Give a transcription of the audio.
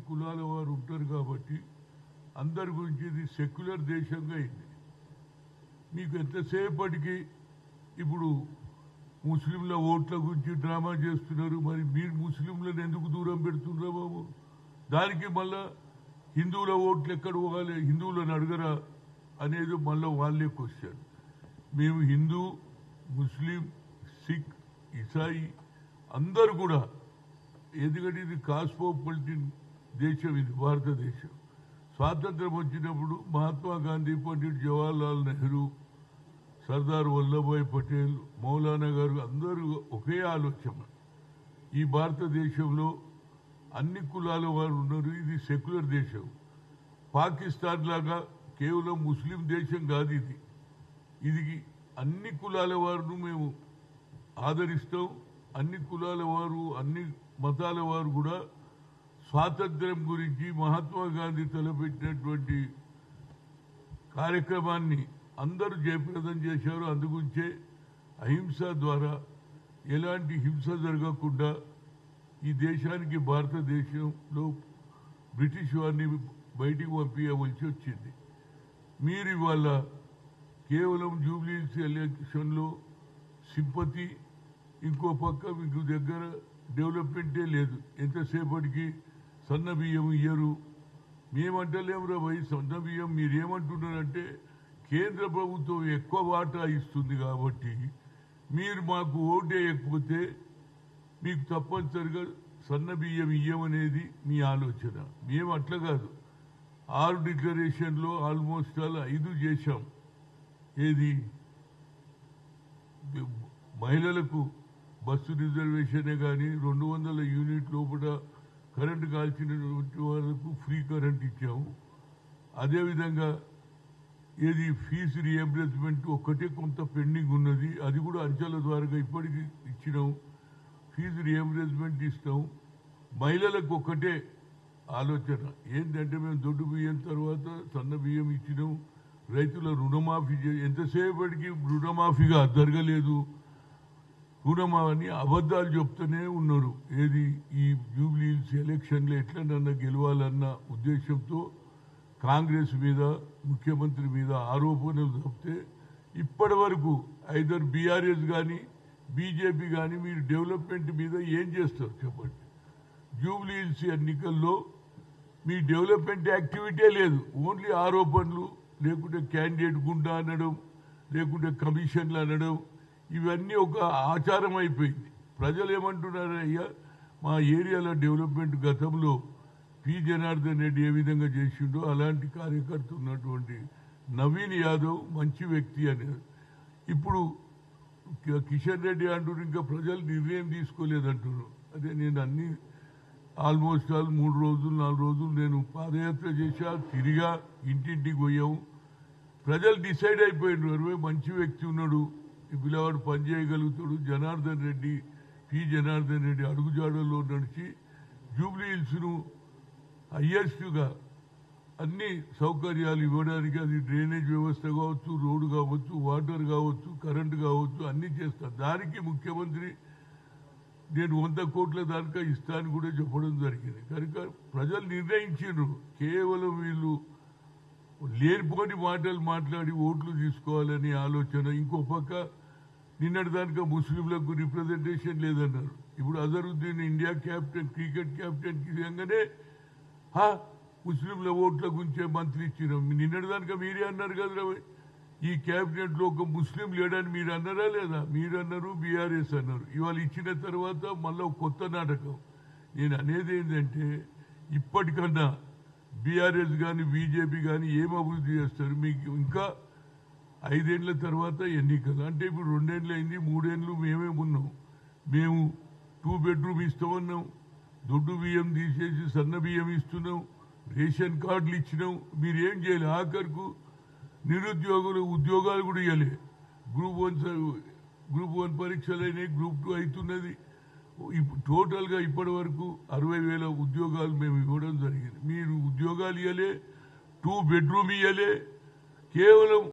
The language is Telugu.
కులాల వారు ఉంటారు కాబట్టి అందరి గురించి ఇది సెక్యులర్ దేశంగా అయింది. మీకు ఎంతసేపటికి ఇప్పుడు ముస్లింల ఓట్ల గురించి డ్రామా చేస్తున్నారు. మరి మీరు ముస్లింలను ఎందుకు దూరం పెడుతున్నారా బాబు? దానికి మళ్ళా హిందువుల ఓట్లు ఎక్కడ పోవాలి, హిందువులను అడగరా అనేది మళ్ళీ వాళ్ళే క్వశ్చన్. మేము హిందూ, ముస్లిం, సిక్, ఇసాయి అందరూ కూడా, ఎందుకంటే ఇది కాస్మోపాలిటన్ దేశం, ఇది భారతదేశం. స్వాతంత్రం వచ్చినప్పుడు మహాత్మా గాంధీ, పండిట్ జవహర్లాల్ నెహ్రూ, సర్దార్ వల్లభాయ్ పటేల్, మౌలానా గారు అందరూ ఒకే ఆలోచన. ఈ భారతదేశంలో అన్ని కులాల వారు ఉన్నారు. ఇది సెక్యులర్ దేశం. పాకిస్తాన్ లాగా కేవలం ముస్లిం దేశం కాదు ఇది. ఇది అన్ని కులాల వారును మేము ఆదరిస్తాం. అన్ని కులాల వారు, అన్ని మతాల వారు కూడా స్వాతంత్ర్యం గురించి మహాత్మా గాంధీ తలపెట్టినటువంటి కార్యక్రమాన్ని అందరూ జయప్రదం చేశారు. అందుగురించే అహింస ద్వారా ఎలాంటి హింస జరగకుండా ఈ దేశానికి, భారతదేశంలో బ్రిటిష్ వారిని బయటికి పంపించవలసి వచ్చింది. మీరు ఇవాళ కేవలం జూబ్లీహిల్స్ ఎలక్షన్లో సింపతి, ఇంకో పక్క మీకు దగ్గర డెవలప్మెంటే లేదు. ఎంతసేపటికి సన్న బియ్యం ఇయ్యరు. మేమంటలేమురా భయ్ సన్న బియ్యం, మీరేమంటున్నారంటే కేంద్ర ప్రభుత్వం ఎక్కువ వాటా ఇస్తుంది కాబట్టి మీరు మాకు ఓటు వేయకపోతే మీకు తప్పనిసరిగా సన్న బియ్యం ఇయ్యమనేది మీ ఆలోచన. మేము అట్లా కాదు. 6 డిక్లరేషన్లో ఆల్మోస్ట్ ఆల్ 5 చేశాం. ఏది మహిళలకు బస్సు రిజర్వేషనే కానీ 200 యూనిట్ లోపల కరెంటు కాల్చినటువంటి వాళ్ళకు ఫ్రీ కరెంట్ ఇచ్చాము. అదేవిధంగా ఏది ఫీజు రియంబర్స్మెంట్ ఒక్కటే కొంత పెండింగ్ ఉన్నది, అది కూడా అంచెల ద్వారా ఇప్పటికి ఇచ్చినాం. ఫీజు రియంబర్స్మెంట్ ఇస్తాం. మహిళలకు ఒక్కటే ఆలోచన ఏంటంటే మేము దొడ్డు బియ్యం తర్వాత సన్న బియ్యం ఇచ్చినాం. రైతుల రుణమాఫీ ఎంతసేపటికి రుణమాఫీగా జరగలేదు. రుణమాఫీ అబద్ధాలు చెప్తూనే ఉన్నారు. ఏది ఈ జూబ్లీహిల్స్ ఎలక్షన్లో ఎట్లనన్నా గెలవాలన్న ఉద్దేశంతో కాంగ్రెస్ మీద, ముఖ్యమంత్రి మీద ఆరోపణలు తప్పితే ఇప్పటి వరకు ఐదర్ బీఆర్ఎస్ కానీ బీజేపీ కానీ మీరు డెవలప్మెంట్ మీద ఏం చేస్తారు చెప్పండి. జూబ్లీహిల్స్ ఎన్నికల్లో మీ డెవలప్మెంట్ యాక్టివిటీ లేదు. ఓన్లీ ఆరోపణలు, లేకుంటే క్యాండిడేట్ గుండా అనడం, లేకుంటే కమిషన్లు అనడం, ఇవన్నీ ఒక ఆచారం అయిపోయింది. ప్రజలు ఏమంటున్నారు, అయ్యా మా ఏరియాలో డెవలప్మెంట్ గతంలో పి జనార్దన్ రెడ్డి ఏ విధంగా చేసిండో అలాంటి కార్యకర్త ఉన్నటువంటి నవీన్ యాదవ్ మంచి వ్యక్తి అనేది. ఇప్పుడు కిషన్ రెడ్డి అంటున్నారు ఇంకా ప్రజలు నిర్ణయం తీసుకోలేదంటున్నారు. అదే నేను అన్ని ఆల్మోస్ట్ ఆల్ 3 రోజులు 4 రోజులు నేను పాదయాత్ర చేశా, తిరిగా, ఇంటింటికి పోయాము. ప్రజలు డిసైడ్ అయిపోయినారు. మంచి వ్యక్తి ఉన్నాడు, ఈ పిల్లవాడు పని చేయగలుగుతాడు. జనార్దన్ రెడ్డి, పి జనార్దన్ రెడ్డి అడుగుజాడల్లో నడిచి జూబ్లీహిల్స్ను హయ్యెస్ట్గా అన్ని సౌకర్యాలు ఇవ్వడానికి, అది డ్రైనేజ్ వ్యవస్థ కావచ్చు, రోడ్డు కావచ్చు, వాటర్ కావచ్చు, కరెంటు కావచ్చు, అన్నీ చేస్తారు. దానికి ముఖ్యమంత్రి నేను 100 కోట్ల దాకా ఇస్తాను కూడా చెప్పడం జరిగింది. కనుక ప్రజలు నిర్ణయించారు. కేవలం వీళ్ళు లేనిపోని మాటలు మాట్లాడి ఓట్లు తీసుకోవాలని ఆలోచన. ఇంకో పక్క నిన్నటి దానిక ముస్లింలకు రిప్రజెంటేషన్ లేదన్నారు. ఇప్పుడు అజరుద్దీన్ ఇండియా క్యాప్టెన్, క్రికెట్ క్యాప్టెన్కి విధంగానే ముస్లింల ఓట్ల గురించే మంత్రి ఇచ్చినాం. నిన్నటి దానిక మీరే అన్నారు కదా ఈ క్యాబినెట్లో ఒక ముస్లిం లేడని మీరు అన్నారా లేదా? మీరు అన్నారు, బీఆర్ఎస్ అన్నారు. ఇవాళ ఇచ్చిన తర్వాత మళ్ళీ కొత్త నాటకం. నేను అనేది ఏంటంటే ఇప్పటికన్నా బీఆర్ఎస్ కానీ బీజేపీ కానీ ఏం అభివృద్ధి చేస్తారు? మీకు ఇంకా 5 ఏళ్ల తర్వాత ఎన్నికలు అంటే ఇప్పుడు 2 ఏళ్ళు అయింది, 3 ఏళ్ళు మేమే ఉన్నాం. మేము 2 బెడ్రూమ్ ఇస్తామన్నాం, దొడ్డు బియ్యం తీసేసి సన్న బియ్యం ఇస్తున్నాం, రేషన్ కార్డులు ఇచ్చినాం. మీరు ఏం చేయాలి? ఆఖరుకు నిరుద్యోగులు ఉద్యోగాలు కూడా ఇవ్వలే. గ్రూప్ 1 పరీక్షలు అయినాయి, గ్రూప్ 2 అవుతున్నది. టోటల్గా ఇప్పటి వరకు 60,000 ఉద్యోగాలు మేము ఇవ్వడం జరిగింది. మీరు ఉద్యోగాలు ఇవ్వలే, 2 బెడ్రూమ్ ఇవ్వలే. కేవలం